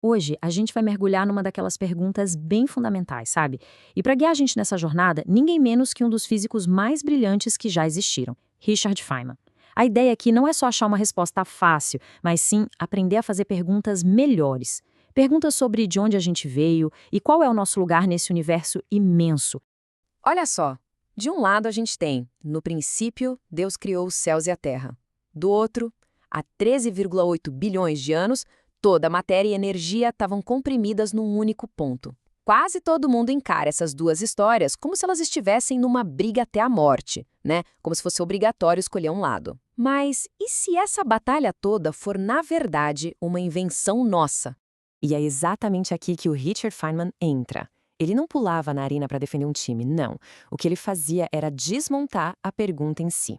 Hoje, a gente vai mergulhar numa daquelas perguntas bem fundamentais, sabe? E para guiar a gente nessa jornada, ninguém menos que um dos físicos mais brilhantes que já existiram, Richard Feynman. A ideia aqui não é só achar uma resposta fácil, mas sim aprender a fazer perguntas melhores. Perguntas sobre de onde a gente veio e qual é o nosso lugar nesse universo imenso. Olha só, de um lado a gente tem, no princípio, Deus criou os céus e a terra. Do outro, há 13,8 bilhões de anos, toda a matéria e energia estavam comprimidas num único ponto. Quase todo mundo encara essas duas histórias como se elas estivessem numa briga até a morte, né? Como se fosse obrigatório escolher um lado. Mas e se essa batalha toda for, na verdade, uma invenção nossa? E é exatamente aqui que o Richard Feynman entra. Ele não pulava na arena para defender um time, não. O que ele fazia era desmontar a pergunta em si.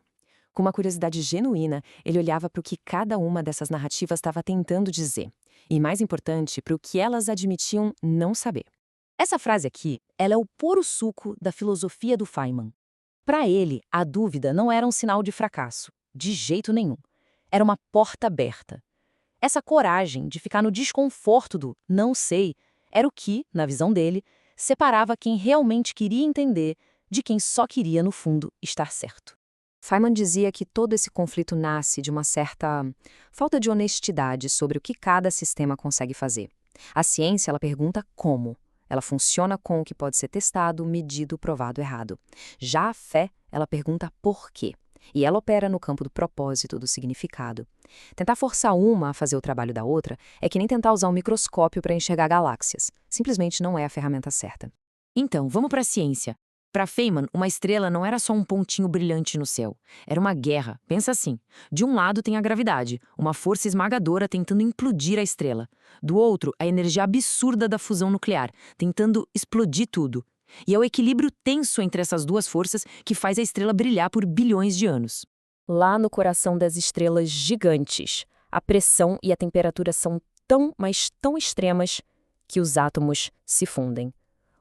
Com uma curiosidade genuína, ele olhava para o que cada uma dessas narrativas estava tentando dizer. E, mais importante, para o que elas admitiam não saber. Essa frase aqui, ela é o puro suco da filosofia do Feynman. Para ele, a dúvida não era um sinal de fracasso, de jeito nenhum. Era uma porta aberta. Essa coragem de ficar no desconforto do não sei era o que, na visão dele, separava quem realmente queria entender de quem só queria, no fundo, estar certo. Feynman dizia que todo esse conflito nasce de uma certa falta de honestidade sobre o que cada sistema consegue fazer. A ciência, ela pergunta como. Ela funciona com o que pode ser testado, medido, provado errado. Já a fé, ela pergunta por quê. E ela opera no campo do propósito, do significado. Tentar forçar uma a fazer o trabalho da outra é que nem tentar usar um microscópio para enxergar galáxias. Simplesmente não é a ferramenta certa. Então, vamos para a ciência. Para Feynman, uma estrela não era só um pontinho brilhante no céu. Era uma guerra. Pensa assim. De um lado tem a gravidade, uma força esmagadora tentando implodir a estrela. Do outro, a energia absurda da fusão nuclear, tentando explodir tudo. E é o equilíbrio tenso entre essas duas forças que faz a estrela brilhar por bilhões de anos. Lá no coração das estrelas gigantes, a pressão e a temperatura são tão, mas tão extremas que os átomos se fundem.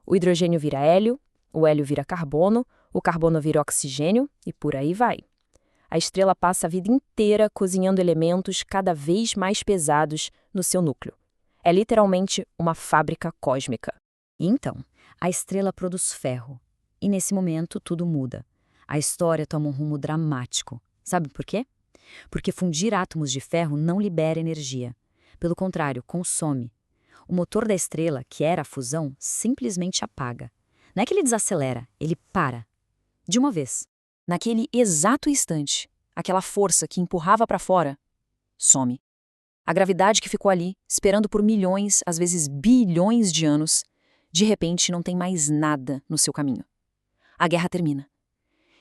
O hidrogênio vira hélio, o hélio vira carbono, o carbono vira oxigênio e por aí vai. A estrela passa a vida inteira cozinhando elementos cada vez mais pesados no seu núcleo. É literalmente uma fábrica cósmica. E então, a estrela produz ferro. E nesse momento, tudo muda. A história toma um rumo dramático. Sabe por quê? Porque fundir átomos de ferro não libera energia. Pelo contrário, consome. O motor da estrela, que era a fusão, simplesmente apaga. Não é que ele desacelera, ele para. De uma vez. Naquele exato instante, aquela força que empurrava para fora, some. A gravidade que ficou ali, esperando por milhões, às vezes bilhões de anos, de repente não tem mais nada no seu caminho. A guerra termina.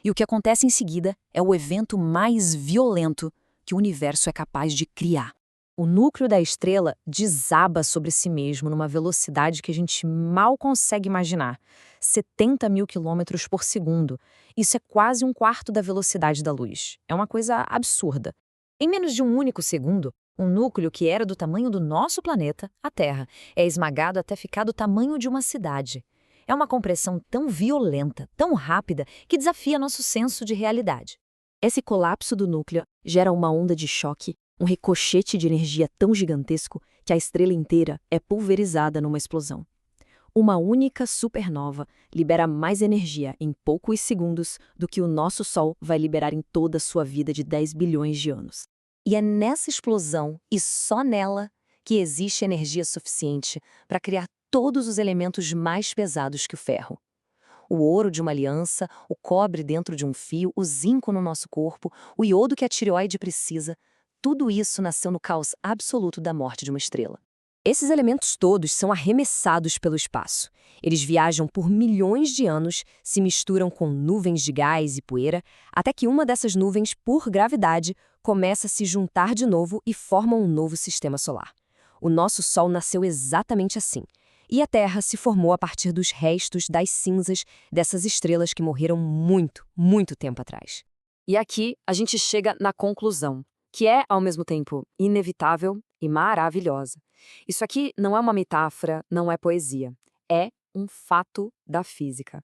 E o que acontece em seguida é o evento mais violento que o universo é capaz de criar. O núcleo da estrela desaba sobre si mesmo numa velocidade que a gente mal consegue imaginar. 70 mil quilômetros por segundo. Isso é quase um quarto da velocidade da luz. É uma coisa absurda. Em menos de um único segundo, um núcleo que era do tamanho do nosso planeta, a Terra, é esmagado até ficar do tamanho de uma cidade. É uma compressão tão violenta, tão rápida, que desafia nosso senso de realidade. Esse colapso do núcleo gera uma onda de choque, um ricochete de energia tão gigantesco que a estrela inteira é pulverizada numa explosão. Uma única supernova libera mais energia em poucos segundos do que o nosso Sol vai liberar em toda a sua vida de 10 bilhões de anos. E é nessa explosão, e só nela, que existe energia suficiente para criar todos os elementos mais pesados que o ferro. O ouro de uma aliança, o cobre dentro de um fio, o zinco no nosso corpo, o iodo que a tireoide precisa, tudo isso nasceu no caos absoluto da morte de uma estrela. Esses elementos todos são arremessados pelo espaço. Eles viajam por milhões de anos, se misturam com nuvens de gás e poeira, até que uma dessas nuvens, por gravidade, começa a se juntar de novo e forma um novo sistema solar. O nosso Sol nasceu exatamente assim. E a Terra se formou a partir dos restos das cinzas dessas estrelas que morreram muito, muito tempo atrás. E aqui a gente chega na conclusão, que é, ao mesmo tempo, inevitável e maravilhosa. Isso aqui não é uma metáfora, não é poesia. É um fato da física.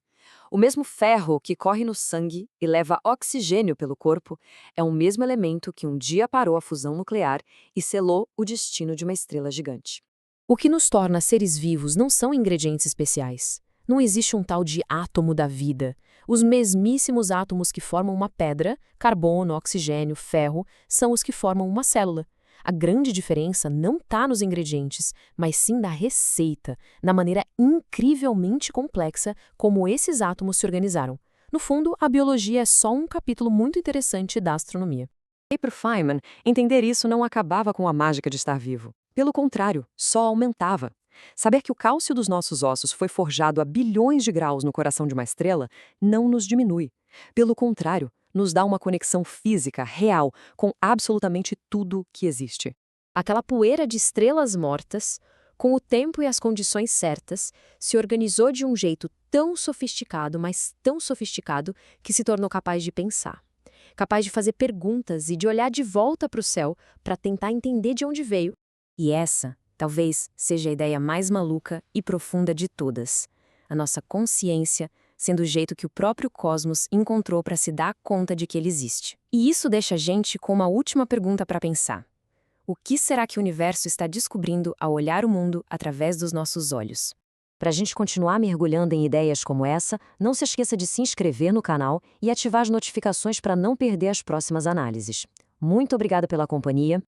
O mesmo ferro que corre no sangue e leva oxigênio pelo corpo é o mesmo elemento que um dia parou a fusão nuclear e selou o destino de uma estrela gigante. O que nos torna seres vivos não são ingredientes especiais. Não existe um tal de átomo da vida. Os mesmíssimos átomos que formam uma pedra, carbono, oxigênio, ferro, são os que formam uma célula. A grande diferença não está nos ingredientes, mas sim na receita, na maneira incrivelmente complexa como esses átomos se organizaram. No fundo, a biologia é só um capítulo muito interessante da astronomia. E para Feynman, entender isso não acabava com a mágica de estar vivo. Pelo contrário, só aumentava. Saber que o cálcio dos nossos ossos foi forjado a bilhões de graus no coração de uma estrela não nos diminui. Pelo contrário, nos dá uma conexão física real com absolutamente tudo que existe. Aquela poeira de estrelas mortas, com o tempo e as condições certas, se organizou de um jeito tão sofisticado, mas tão sofisticado, que se tornou capaz de pensar. Capaz de fazer perguntas e de olhar de volta para o céu para tentar entender de onde veio. E essa, talvez, seja a ideia mais maluca e profunda de todas. A nossa consciência sendo o jeito que o próprio cosmos encontrou para se dar conta de que ele existe. E isso deixa a gente com uma última pergunta para pensar. O que será que o universo está descobrindo ao olhar o mundo através dos nossos olhos? Para a gente continuar mergulhando em ideias como essa, não se esqueça de se inscrever no canal e ativar as notificações para não perder as próximas análises. Muito obrigada pela companhia